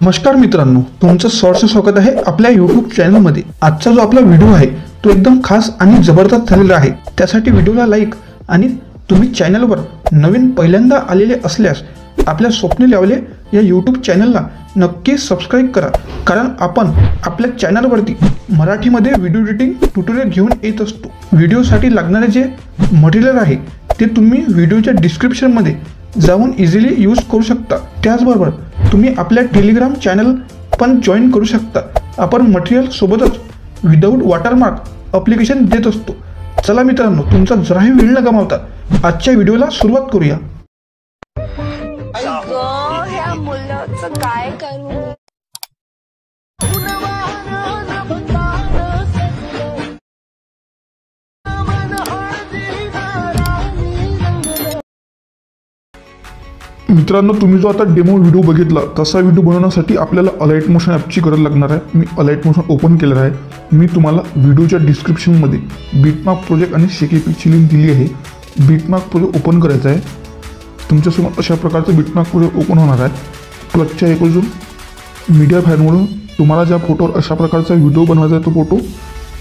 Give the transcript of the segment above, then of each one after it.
नमस्कार मित्रांनो, तुमचं सहर्ष स्वागत आहे आपल्या YouTube चॅनलमध्ये। आजचा जो आपला व्हिडिओ आहे तो एकदम खास आणि जबरदस्त झालेला आहे। त्यासाठी व्हिडिओला लाईक आणि तुम्ही चॅनलवर नवीन पहिल्यांदा आलेले असल्यास आपल्या स्वप्नील यावले या YouTube चॅनलला नक्की सबस्क्राइब करा, कारण आपण आपल्या चॅनलवरती मराठीमध्ये व्हिडिओ एडिटिंग ट्युटोरियल घेऊन येत असतो। व्हिडिओसाठी लागणारे जे मटेरियल आहे ते तुम्ही व्हिडिओच्या डिस्क्रिप्शनमध्ये जाऊन इझिली यूज करू शकता। त्याचबरोबर तुम्ही आपल्या टेलिग्राम चॅनल पण जॉईन करू शकता। आपण मटेरियल सोबतच विदाउट वॉटरमार्क ॲप्लिकेशन देत असतो। चला मित्रांनो, तुमचा जराही वेळ न गमावता आजच्या व्हिडिओला सुरुवात करूया। ह्या मुलाचं काय करू? मित्रांनो, तुम्ही जो आता डेमो व्हिडिओ बघितला तसा व्हिडिओ बनवण्यासाठी आपल्याला अलाइट मोशन ॲपची गरज लागणार आहे। मी अलाइट मोशन ओपन केलेलं आहे। मी तुम्हाला व्हिडिओच्या डिस्क्रिप्शनमध्ये बिटमार्क प्रोजेक्ट आणि शेकीपिकची लिंक दिली आहे। बिटमार्क प्रोजेक्ट ओपन करायचा आहे। तुमच्यासमोर अशा प्रकारचं बिटमार्क प्रोजेक्ट ओपन होणार आहे। प्लसच्या ऐवजी मीडिया फाईलमधून तुम्हाला ज्या फोटोवर अशा प्रकारचा व्हिडिओ बनवायचा आहे तो फोटो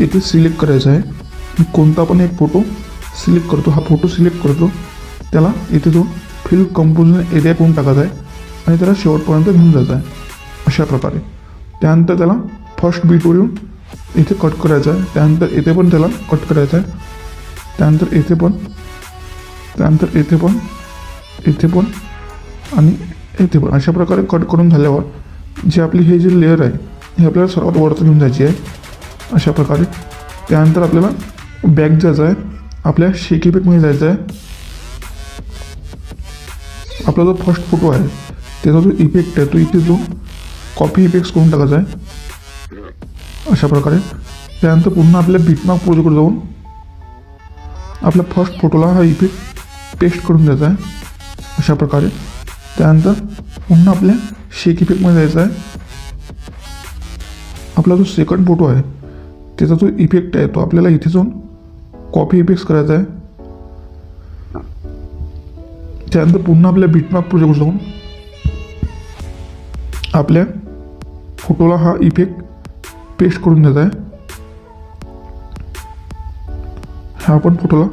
इथे सिलेक्ट करायचा आहे। मी कोणता पण एक फोटो सिलेक्ट करतो, हा फोटो सिलेक्ट करतो, त्याला इथे जो फिल कंपोजिशन एरिया करून टाकायचा आहे आणि त्याला शेवटपर्यंत घेऊन जायचं आहे अशा प्रकारे। त्यानंतर त्याला फर्स्ट बीटवर येऊन इथे कट करायचं आहे। त्यानंतर इथे पण त्याला कट करायचं आहे। त्यानंतर इथे पण, त्यानंतर इथे पण, इथे पण आणि इथे पण अशा प्रकारे कट करून झाल्यावर जी आपली हे जी लेअर आहे हे आपल्याला सर्वात वरती घेऊन जायची आहे अशा प्रकारे। त्यानंतर आपल्याला बॅक जायचं आहे, आपल्या शेकीपिकमध्ये जायचं आहे। आपला जो फर्स्ट फोटो आहे त्याचा जो इफेक्ट आहे तो इथे जो कॉपी इफेक्ट्स करून टाकायचा आहे अशा प्रकारे। त्यानंतर पुन्हा आपल्या बिटमार्क प्रोजेक्टवर जाऊन आपल्या फर्स्ट फोटोला हा इफेक्ट पेस्ट करून द्यायचा आहे अशा प्रकारे। त्यानंतर पुन्हा आपल्या शेक इफेक्टमध्ये जायचं आहे। आपला जो सेकंड फोटो आहे त्याचा जो इफेक्ट आहे तो आपल्याला इथे जाऊन कॉपी इफेक्ट्स करायचा आहे। त्यानंतर पुन्हा आपल्या बिटमार्क प्रोजेक्टवर जाऊन आपल्या फोटोला हा इफेक्ट पेस्ट करून द्यायचा आहे ह्या पण फोटोला।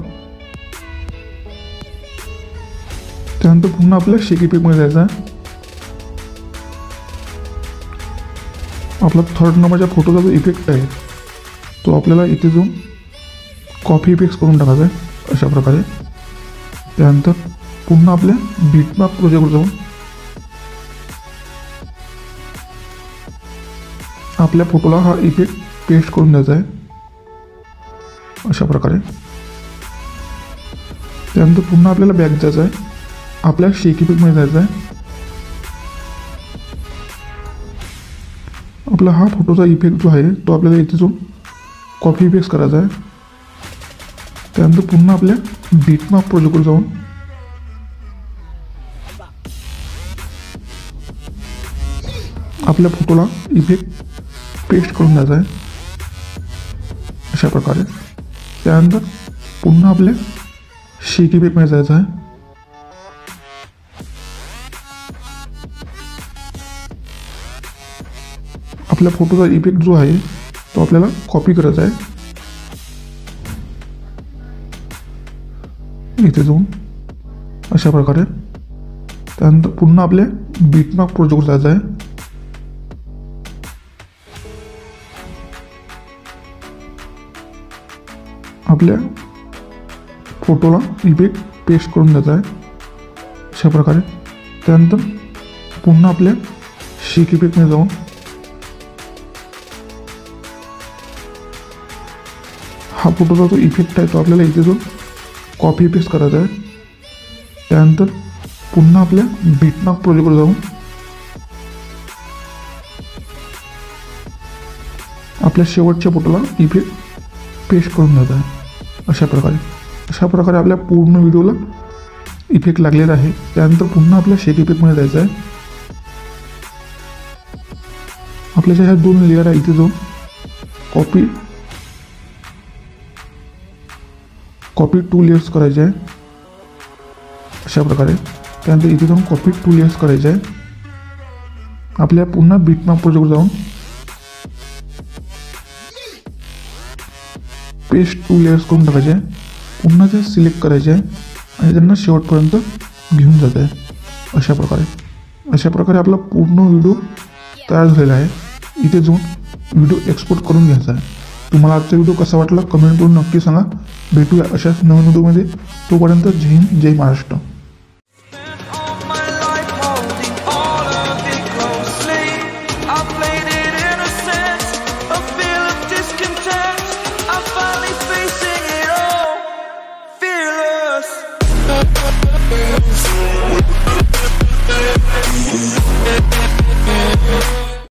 त्यानंतर पुन्हा आपल्या शेक इफेक्टमध्ये जायचं आहे। आपला थर्ड नंबरच्या फोटोचा जो इफेक्ट आहे तो आपल्याला इथे जाऊन कॉपी इफेक्ट्स करून टाकायचा आहे अशा प्रकारे। त्यानंतर पुन्हा आपल्या बिटमार्क प्रोजेक्टवर जाऊन आपल्या फोटोला हा इफेक्ट पेस्ट करून द्यायचा आहे अशा प्रकारे। त्यानंतर पुन्हा आपल्याला बॅक जायचं आहे, आपल्या शेक इफेक्टमध्ये जायचं आहे। आपला हा फोटोचा इफेक्ट जो आहे तो आपल्याला इथे जाऊन कॉपी पेस्ट करायचा आहे। त्यानंतर पुन्हा आपल्या बिटमार्क प्रोजेक्टवर जाऊन आपल्या फोटोला इफेक्ट पेस्ट करून द्यायचा आहे अशा प्रकारे। त्यानंतर पुन्हा आपल्या शेक इफेक्टमध्ये जायचं आहे। आपल्या फोटोचा इफेक्ट जो आहे तो आपल्याला कॉपी करायचा आहे इथे जाऊन अशा प्रकारे। त्यानंतर पुन्हा आपल्या बिटमार्क प्रोजेक्टवर जायचं आहे। आपल्या फोटोला इफेक्ट पेस्ट करून द्यायचा आहे अशा प्रकारे। त्यानंतर पुन्हा आपल्या शेक इफेक्टमध्ये जाऊन हा फोटोचा जो इफेक्ट आहे तो आपल्याला इथे जाऊन कॉपी पेस्ट करायचा आहे। त्यानंतर पुन्हा आपल्या बिटमार्क प्रोजेक्टवर जाऊन आपल्या शेवटच्या फोटोला इफेक्ट पेस्ट करून द्यायचा आहे अशा प्रकारे। अशा प्रकारे आपल्या पूर्ण व्हिडिओला इफेक्ट लागलेला आहे। त्यानंतर पुन्हा आपल्या शेक इफेक्टमध्ये जायचं आहे। आपल्या ज्या ह्या दोन लेअर आहे इथे जाऊन कॉपी 2 लेयर्स करायचे आहे अशा प्रकारे। त्यानंतर इथे जाऊन कॉपी 2 लेयर्स करायचे आहे। आपल्या पुन्हा बिटमॅप प्रोजेक्टवर जाऊन पेस्ट 2 लेयर्स करून टाकायचे आहे. पुन्हा ते सिलेक्ट करायचे आहे आणि त्यांना शेवटपर्यंत घेऊन जात आहे. अशा प्रकारे आपला पूर्ण व्हिडिओ तयार झालेला आहे. इथे जाऊन व्हिडिओ एक्सपोर्ट करून घ्यायचा आहे. तुम्हाला आजचा व्हिडिओ कसा वाटला कमेंट करून नक्की सांगा. भेटूया अशाच नवीन व्हिडिओमध्ये. तोपर्यंत जय हिंद, जय Maharashtra. I played it innocent, a feel of discontent.